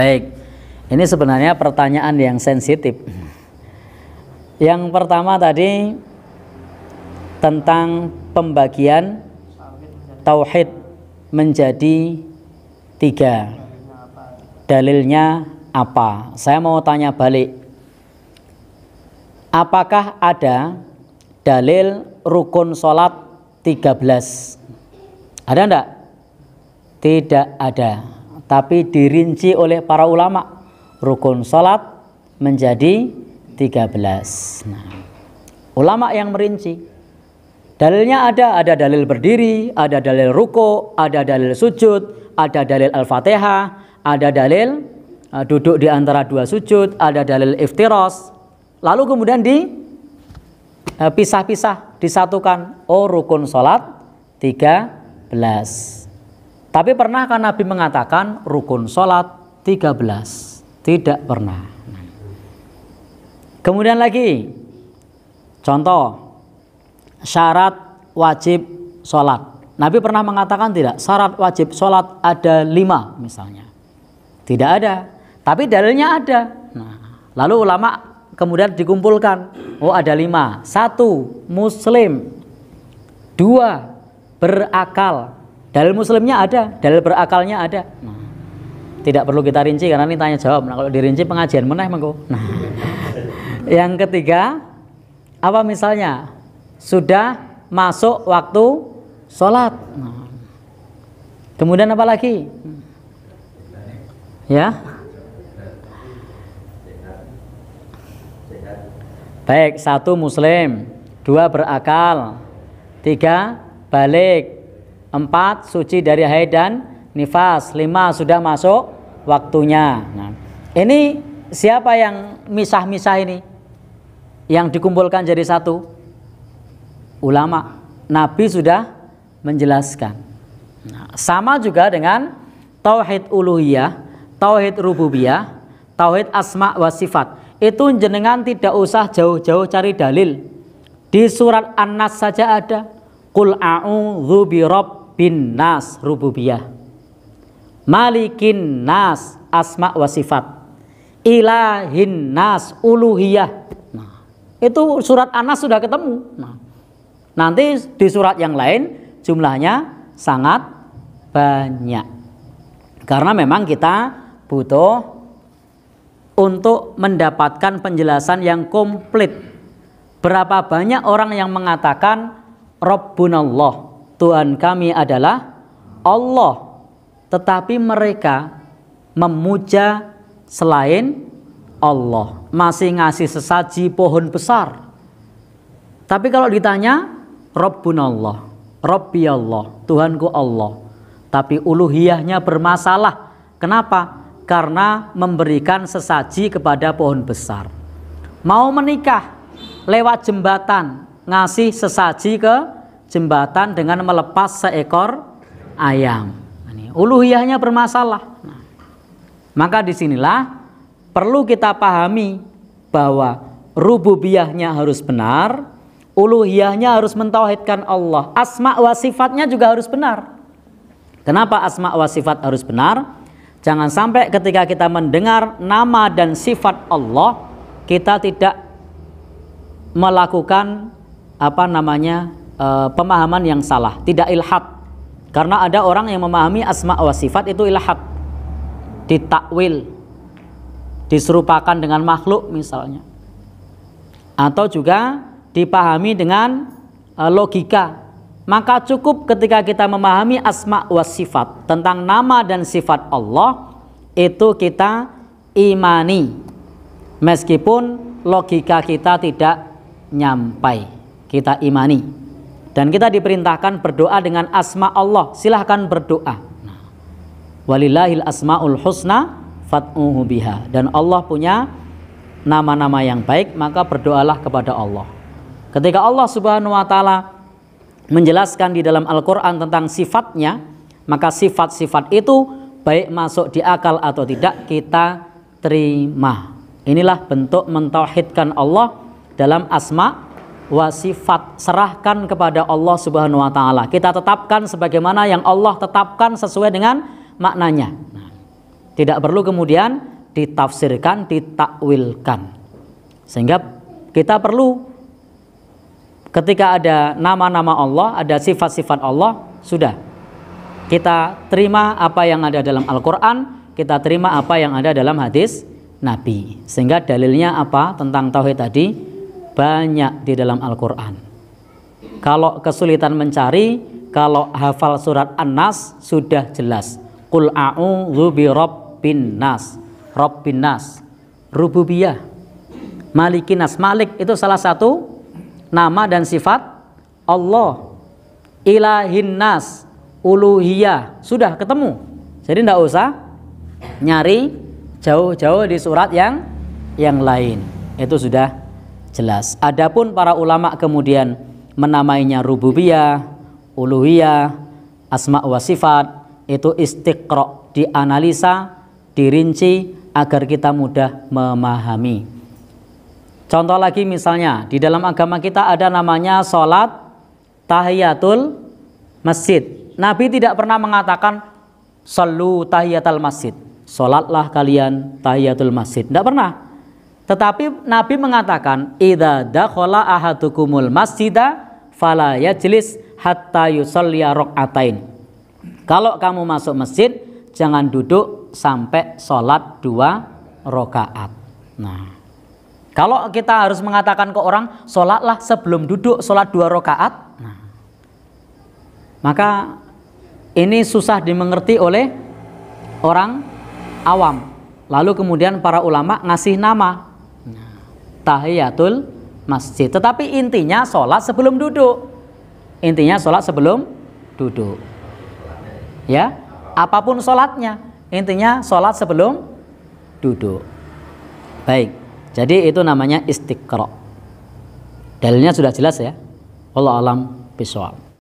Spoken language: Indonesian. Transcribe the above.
Baik, ini sebenarnya pertanyaan yang sensitif. Yang pertama tadi tentang pembagian tauhid menjadi 3. Dalilnya apa? Saya mau tanya balik. Apakah ada dalil rukun sholat 13? Ada enggak? Tidak ada. Tapi dirinci oleh para ulama. Rukun sholat menjadi 13. Nah, ulama yang merinci. Dalilnya ada dalil berdiri, ada dalil ruku, ada dalil sujud, ada dalil al-fatihah, ada dalil duduk di antara 2 sujud, ada dalil iftiras. Lalu kemudian dipisah-pisah, disatukan. Oh, rukun sholat 13. Tapi pernahkah Nabi mengatakan rukun sholat 13? Tidak pernah. Kemudian lagi, contoh syarat wajib sholat. Nabi pernah mengatakan tidak? Syarat wajib sholat ada 5 misalnya. Tidak ada. Tapi dalilnya ada. Nah, lalu ulama kemudian dikumpulkan. Oh, ada 5. 1. Muslim. 2. Berakal. Dalil muslimnya ada. Dalil berakalnya ada. Nah, tidak perlu kita rinci karena ini tanya jawab. Nah, kalau dirinci pengajian meneh mengko. Nah, yang ketiga, apa misalnya? Sudah masuk waktu sholat. Nah, kemudian apa lagi? Ya. Baik, 1 muslim, 2 berakal, 3 balik, 4 suci dari haid dan nifas, 5 sudah masuk waktunya. Nah, ini siapa yang misah-misah ini? Yang dikumpulkan jadi 1? Ulama. Nabi sudah menjelaskan. Nah, sama juga dengan tauhid uluhiyah, tauhid rububiyah, tauhid asma wa sifat. Itu jenengan tidak usah jauh-jauh cari dalil. Di surat An-Nas saja ada. Qul a'udzu birabbin nas rububiyah. Malikin nas asma wa sifat. Ilahin nas uluhiyah. Nah, itu surat An-Nas sudah ketemu. Nah, nanti di surat yang lain jumlahnya sangat banyak. Karena memang kita butuh untuk mendapatkan penjelasan yang komplit. Berapa banyak orang yang mengatakan Rabbunallah, Tuhan kami adalah Allah, tetapi mereka memuja selain Allah, masih ngasih sesaji pohon besar. Tapi kalau ditanya Rabbunallah, Rabbi Allah, Tuhanku Allah, tapi uluhiyahnya bermasalah. Kenapa? Karena memberikan sesaji kepada pohon besar. Mau menikah lewat jembatan, ngasih sesaji ke jembatan dengan melepas seekor ayam. Ini uluhiyahnya bermasalah. Nah, maka disinilah perlu kita pahami bahwa rububiyahnya harus benar, uluhiyahnya harus mentauhidkan Allah, asma wa sifatnya juga harus benar. Kenapa asma wa sifat harus benar? Jangan sampai ketika kita mendengar nama dan sifat Allah, kita tidak melakukan pemahaman yang salah, tidak ilhad. Karena ada orang yang memahami asma wa sifat itu ilhad, ditakwil, diserupakan dengan makhluk misalnya, atau juga dipahami dengan logika. Maka cukup ketika kita memahami asma wa sifat, tentang nama dan sifat Allah, itu kita imani meskipun logika kita tidak nyampai, kita imani. Dan kita diperintahkan berdoa dengan asma Allah. Silahkan berdoa. Walillahil asmaul husna fad'uhu biha. Dan Allah punya nama-nama yang baik, maka berdoalah kepada Allah. Ketika Allah Subhanahu wa taala menjelaskan di dalam Al-Quran tentang sifatnya, maka sifat-sifat itu baik masuk di akal atau tidak kita terima. Inilah bentuk mentauhidkan Allah dalam asma wa sifat. Serahkan kepada Allah Subhanahu wa taala. Kita tetapkan sebagaimana yang Allah tetapkan sesuai dengan maknanya. Nah, Tidak perlu kemudian ditafsirkan, ditakwilkan. Sehingga kita perlu ketika ada nama-nama Allah, ada sifat-sifat Allah, sudah kita terima apa yang ada dalam Al-Quran, kita terima apa yang ada dalam hadis Nabi. Sehingga dalilnya apa tentang tauhid tadi? Banyak di dalam Al-Quran. Kalau kesulitan mencari, kalau hafal surat An-Nas sudah jelas. Qul a'udzu birabbin nas. Rabbin nas. Rububiyah. Malikin nas. Malik itu salah satu nama dan sifat Allah. Ilahin nas. Uluhiyah. Sudah ketemu. Jadi tidak usah nyari jauh-jauh di surat yang lain. Itu sudah jelas. Adapun para ulama kemudian menamainya rububiyah, uluhiyah, asma wa sifat, itu istiqra, dianalisa, dirinci agar kita mudah memahami. Contoh lagi misalnya di dalam agama kita ada namanya sholat tahiyatul masjid. Nabi tidak pernah mengatakan shollu tahiyatul masjid, sholatlah kalian tahiyatul masjid, tidak pernah. Tetapi Nabi mengatakan idza dakhala ahadukumul masjida fala yajlis hatta yusalliya rakaatain. Kalau kamu masuk masjid, jangan duduk sampai sholat 2 rakaat. Nah, kalau kita harus mengatakan ke orang, sholatlah sebelum duduk, sholat 2 rakaat. Nah, maka ini susah dimengerti oleh orang awam. Lalu kemudian para ulama ngasih nama tahiyatul masjid. Tetapi intinya sholat sebelum duduk. Intinya sholat sebelum duduk. Ya, apapun sholatnya, intinya sholat sebelum duduk. Baik, jadi itu namanya istiqra. Dalilnya sudah jelas ya. Wallahu a'lam bishawab.